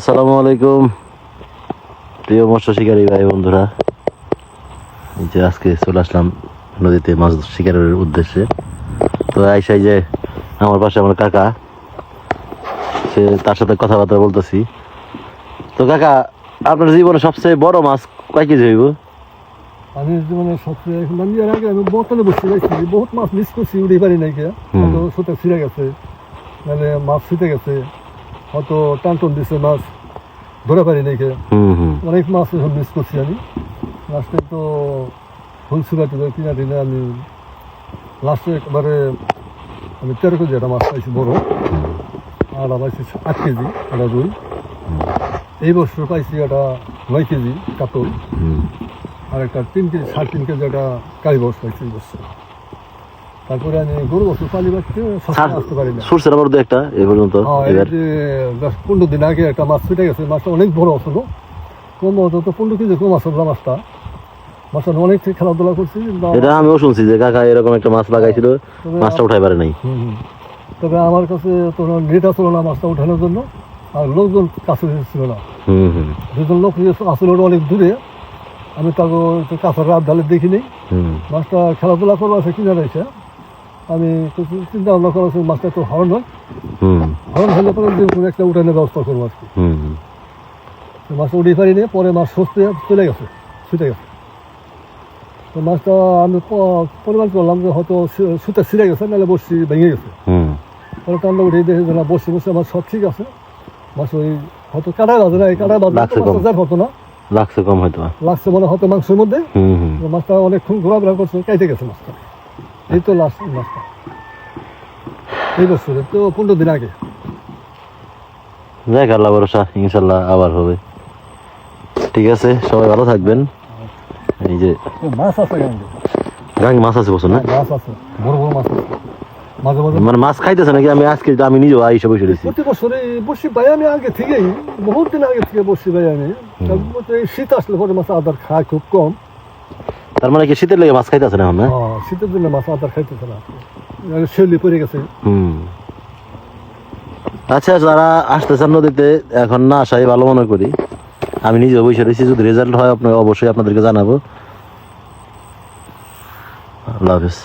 আসসালামু আলাইকুম প্রিয় মৎস্য শিকারী ভাই বন্ধুরা, এই যে আজকে চলে আসলাম নদীতে মাছ শিকারের উদ্দেশ্যে। তো আইসাই যে আমার পাশে আমার কাকা, সে তার সাথে কথাবার্তা বলতেছি। তো কাকা, আপনার জীবনে সবচেয়ে বড় মাছ কয় কেজি হইব? আমি জীবনে সবচেয়ে আমি এর আগে আমি বর্তমানে বসে রাখছি, বহুত মাছ মিস করছি, উঠে পারি নাই কে, হয়তো সুতে ছিঁড়ে গেছে, নাহলে মাছ ছিটে গেছে, হয়তো টান দিচ্ছে, মাছ ধরে পারি নাই কে, অনেক মাছ এখন মিস করছি আমি। লাস্টে তো ফুলসুরাটি কিনা দিনে আমি লাস্টে একবারে আমি 13 কেজি একটা মাছ পাইছি বড়, আর পাইছি 8 কেজি একটা রুই। এই বছর পাইছি একটা 9 কেজি কাতল, আর একটা 3 কেজি 3.5 কেজি একটা কালীবস পাইছি এই বছর। তারপরে আমি গরু বছর পালি বাড়তে আসতে পারি না। সরষের আবার একটা এ পর্যন্ত 15 দিন আগে একটা মাছ ছুটে গেছে, মাছটা অনেক বড় আসল, কম হতো তো 15 কেজি কম আসল মাছটা। মাছটা অনেক খেলাধুলা করছি। এটা আমিও শুনছি যে কাকা এরকম একটা মাছ লাগাইছিল, মাছটা উঠাই পারে নাই। তবে আমার কাছে তো নেট আসলো না মাছটা উঠানোর জন্য, আর লোকজন কাছে ছিল না। দুজন লোক আসলে অনেক দূরে, আমি তাকে কাছের রাত ঢালে দেখিনি। মাছটা খেলাধুলা করবো আছে কিনা রয়েছে, আমি চিন্তা ভাবনা করেছি মাছটা তো হরণ হয়, হরণ হলে পরে কোনো একটা উঠানোর ব্যবস্থা করবো আর কি। মাছটা উঠে পারিনি, পরে মাছ সস্তে চলে গেছে, ছুটে গেছে। তো মাছটা আমি পরিমাণ করলাম যে হয়তো সুতে ছিঁড়ে গেছে, নাহলে বসি ভেঙে গেছে। পরে টান্ডা উঠে দেখে যে না, বসে আমার সব ঠিক আছে। মাছ ওই হয়তো কাটায় বাজে না, এই কাটায় বাজে হতো না, লাগছে কম হয়তো, লাগছে মানে হয়তো মাংসের মধ্যে। মাছটা অনেকক্ষণ ঘোরাফেরা করছে, কেটে গেছে মাছটা। এই তো লাস্ট মাছটা এই বছরে, তো 15 দিন আগে। দেখ আল্লাহ ভরসা, ইনশাল্লাহ আবার হবে। ঠিক আছে, সবাই ভালো থাকবেন। এই যে মাছ আছে গাঙ্গে মাছ আছে বছর না, মাছ আছে, বড় বড় মাছ আছে মাঝে মাঝে। মানে মাছ খাইতেছে নাকি? আমি নিজেও আইসা বসে রয়েছি। প্রতি বছরে বসি ভাই আমি আগে থেকেই, বহুত দিন আগে থেকে বসি ভাই আমি। এই শীত আসলে পরে মাছ আদার খায় খুব কম। তার মানে কি শীতের লেগে মাছ খাইতেছে না এখন? না, শীতের জন্য মাছ আদার খাইতেছে না, শেলি পড়ে গেছে। আচ্ছা, যারা আসতেছেন নদীতে এখন না আসাই ভালো মনে করি। আমি নিজেও বসে রয়েছি, যদি রেজাল্ট হয় অবশ্যই আপনাদেরকে জানাবো। আল্লাহ হাফেজ।